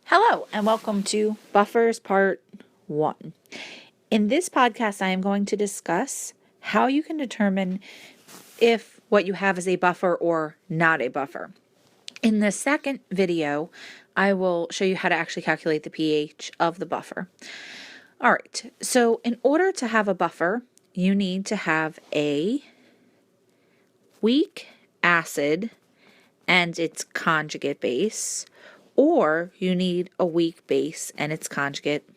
Hello, and welcome to Buffers Part 1. In this podcast, I am going to discuss how you can determine if what you have is a buffer or not a buffer. In the second video, I will show you how to actually calculate the pH of the buffer. All right, so in order to have a buffer, you need to have a weak acid and its conjugate base, or you need a weak base and its conjugate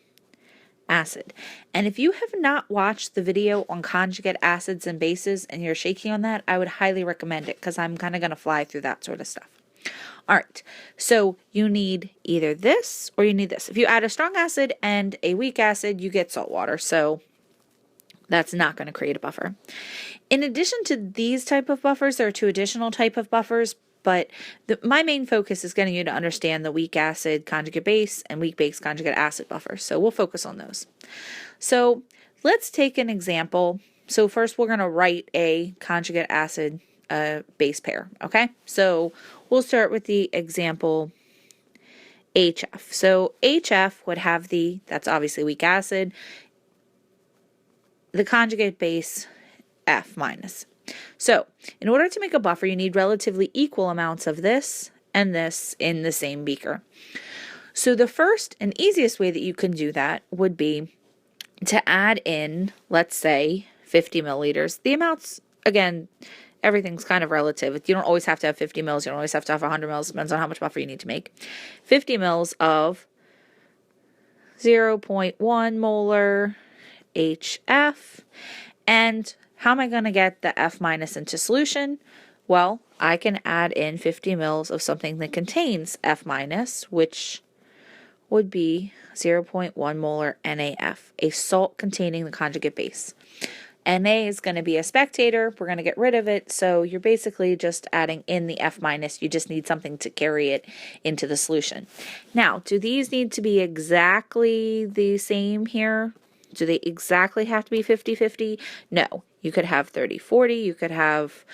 acid. And if you have not watched the video on conjugate acids and bases and you're shaky on that, I would highly recommend it because I'm kind of going to fly through that sort of stuff. All right, so you need either this or you need this. If you add a strong acid and a weak acid, you get salt water. So that's not going to create a buffer. In addition to these type of buffers, there are two additional type of buffers, but my main focus is getting you to understand the weak acid conjugate base and weak base conjugate acid buffer. So we'll focus on those. So let's take an example. So first we're going to write a conjugate acid base pair. Okay, so we'll start with the example HF. So HF would have that's obviously weak acid, the conjugate base F minus. So in order to make a buffer, you need relatively equal amounts of this and this in the same beaker. So the first and easiest way that you can do that would be to add in, let's say, 50 milliliters. The amounts, again, everything's kind of relative. You don't always have to have 50 mils. You don't always have to have 100 mils. It depends on how much buffer you need to make. 50 mils of 0.1 molar HF. And how am I going to get the F minus into solution? Well, I can add in 50 mils of something that contains F minus, which would be 0.1 molar NaF, a salt containing the conjugate base. Na is going to be a spectator. We're going to get rid of it. So you're basically just adding in the F minus. You just need something to carry it into the solution. Now, do these need to be exactly the same here? Do they exactly have to be 50-50? No. You could have 30-40. You could have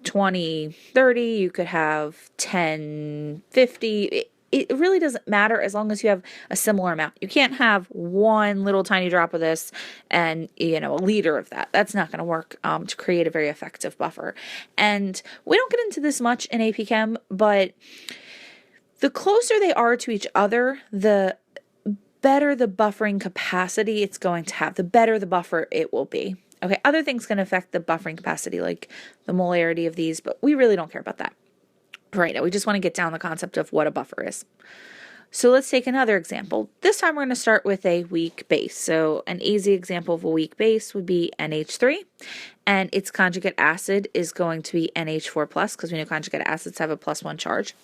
20-30. You could have 10-50. It really doesn't matter as long as you have a similar amount. You can't have one little tiny drop of this and, a liter of that. That's not going to work to create a very effective buffer. And we don't get into this much in AP Chem, but the closer they are to each other, the better the buffering capacity it's going to have, the better the buffer it will be. Okay, other things can affect the buffering capacity, like the molarity of these, but we really don't care about that right now. We just want to get down the concept of what a buffer is. So let's take another example. This time we're going to start with a weak base. So an easy example of a weak base would be NH3, and its conjugate acid is going to be NH4+, because we know conjugate acids have a +1 charge.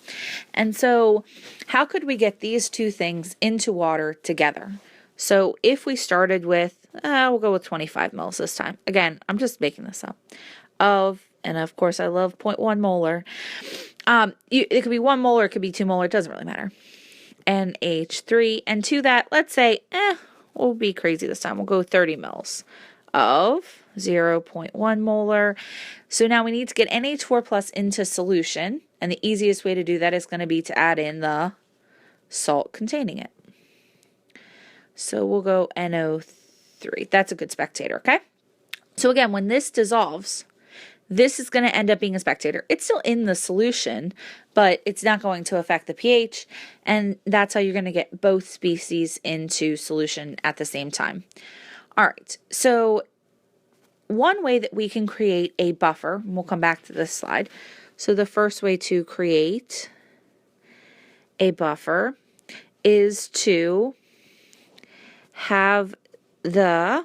And so how could we get these two things into water together? So if we started with, we'll go with 25 mils this time. Again, I'm just making this up. And of course I love 0.1 molar. It could be 1 molar, it could be 2 molar, it doesn't really matter. NH3, and to that, let's say, we'll be crazy this time. We'll go 30 mils of 0.1 molar. So now we need to get NH4+ into solution, and the easiest way to do that is going to be to add in the salt containing it. So we'll go NO3. That's a good spectator, okay? So again, when this dissolves, this is going to end up being a spectator. It's still in the solution, but it's not going to affect the pH, and that's how you're going to get both species into solution at the same time. All right, so one way that we can create a buffer, and we'll come back to this slide. So the first way to create a buffer is to have the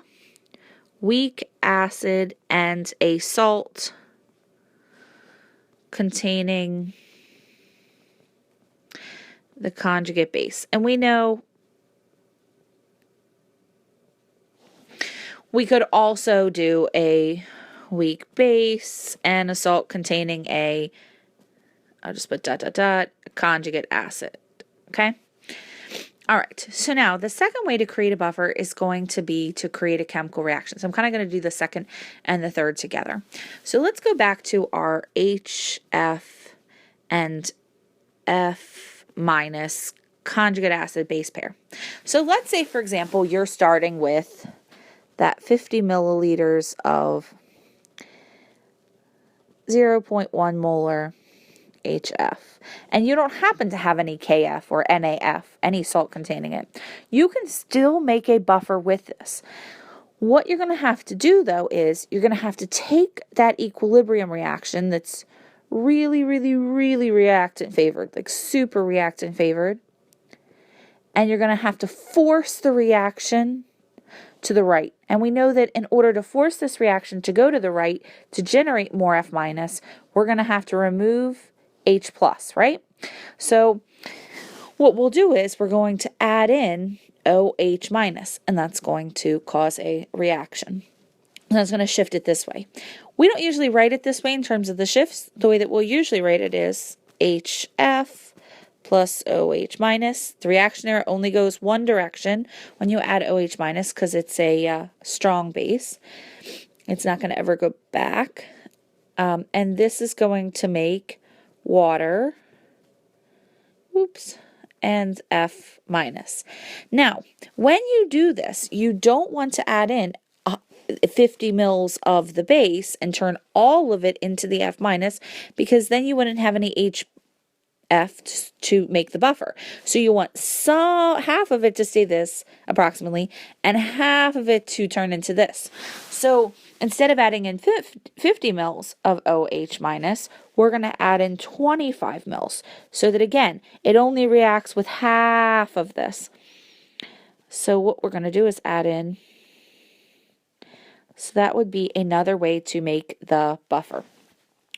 weak acid and a salt containing the conjugate base. And we know we could also do a weak base and a salt containing I'll just put ... conjugate acid. Okay? All right, so now the second way to create a buffer is going to be to create a chemical reaction. So I'm kind of going to do the second and the third together. So let's go back to our HF and F minus conjugate acid base pair. So let's say, for example, you're starting with that 50 milliliters of 0.1 molar HF, and you don't happen to have any KF or NaF, any salt containing it. You can still make a buffer with this. What you're going to have to do, though, is you're going to have to take that equilibrium reaction that's really, really, really reactant favored, like super reactant favored, and you're going to have to force the reaction to the right. And we know that in order to force this reaction to go to the right to generate more F minus, we're going to have to remove H plus, right? So what we'll do is we're going to add in OH minus, and that's going to cause a reaction. And that's going to shift it this way. We don't usually write it this way in terms of the shifts. The way that we'll usually write it is HF plus OH minus. The reaction there only goes one direction when you add OH minus because it's a strong base. It's not going to ever go back. And this is going to make water, and F minus. Now, when you do this, you don't want to add in 50 mils of the base and turn all of it into the F minus, because then you wouldn't have any HF to make the buffer. So you want half of it to stay this approximately, and half of it to turn into this. So instead of adding in 50 mils of OH minus, we're going to add in 25 mils, so that again, it only reacts with half of this. So what we're going to do is add in, so that would be another way to make the buffer.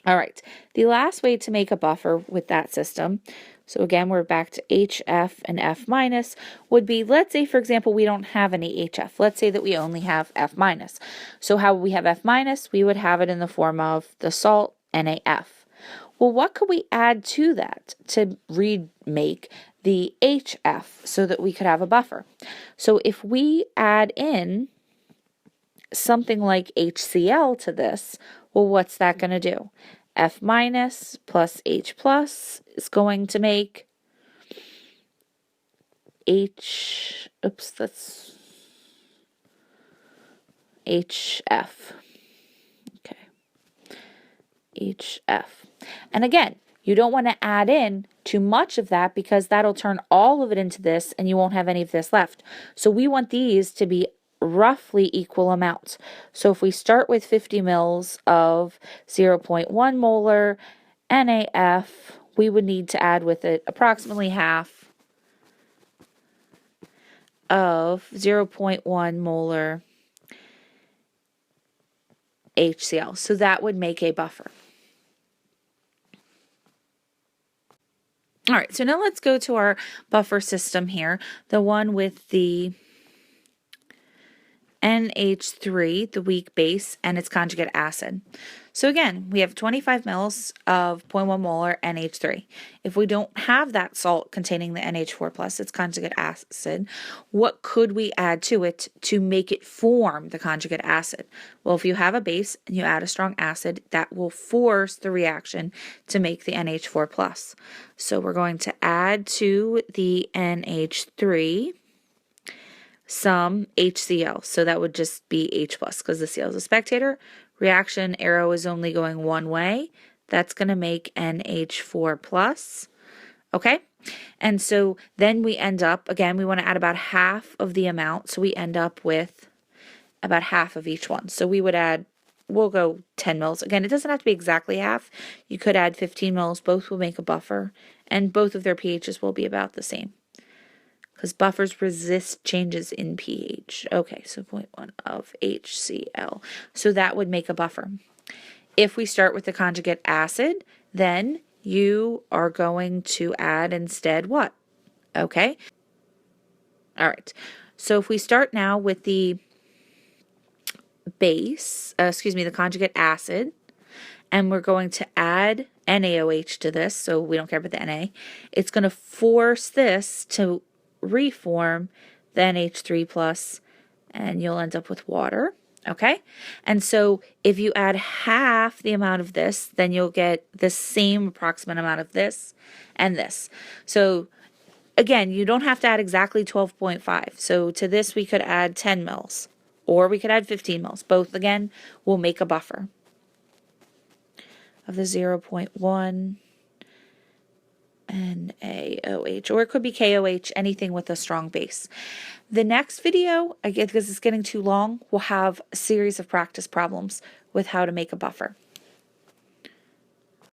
All right, the last way to make a buffer with that system, so again, we're back to HF and F minus, would be, let's say, for example, we don't have any HF. Let's say that we only have F minus. So how would we have F minus? We would have it in the form of the salt NaF. Well, what could we add to that to remake the HF so that we could have a buffer? So if we add in something like HCl to this, well, what's that going to do? F minus plus H plus is going to make that's HF. Okay. HF. And again, you don't want to add in too much of that because that'll turn all of it into this and you won't have any of this left. So we want these to be roughly equal amounts. So if we start with 50 mils of 0.1 molar NaF, we would need to add with it approximately half of 0.1 molar HCl. So that would make a buffer. All right, so now let's go to our buffer system here, the one with the NH3, the weak base, and its conjugate acid. So again, we have 25 mils of 0.1 molar NH3. If we don't have that salt containing the NH4 plus, its conjugate acid, what could we add to it to make it form the conjugate acid? Well, if you have a base and you add a strong acid, that will force the reaction to make the NH4 plus. So we're going to add to the NH3 some HCl. So that would just be H plus because the Cl is a spectator. Reaction arrow is only going one way. That's going to make NH4 plus. Okay? And so then we end up, again, we want to add about half of the amount. So we end up with about half of each one. So we would add, we'll go 10 mils. Again, it doesn't have to be exactly half. You could add 15 mils. Both will make a buffer. And both of their pHs will be about the same, because buffers resist changes in pH. Okay, so 0.1 of HCl. So that would make a buffer. If we start with the conjugate acid, then you are going to add instead what? Okay. All right. So if we start now with the base, the conjugate acid, and we're going to add NaOH to this, so we don't care about the Na, it's going to force this to reform the NH3 plus, and you'll end up with water. Okay, and so if you add half the amount of this, then you'll get the same approximate amount of this and this. So Again, you don't have to add exactly 12.5. So to this, we could add 10 mils, or we could add 15 mils. Both, again, will make a buffer of the 0.1 NaOH, or it could be KOH, anything with a strong base. The next video, again, because it's getting too long, will have a series of practice problems with how to make a buffer.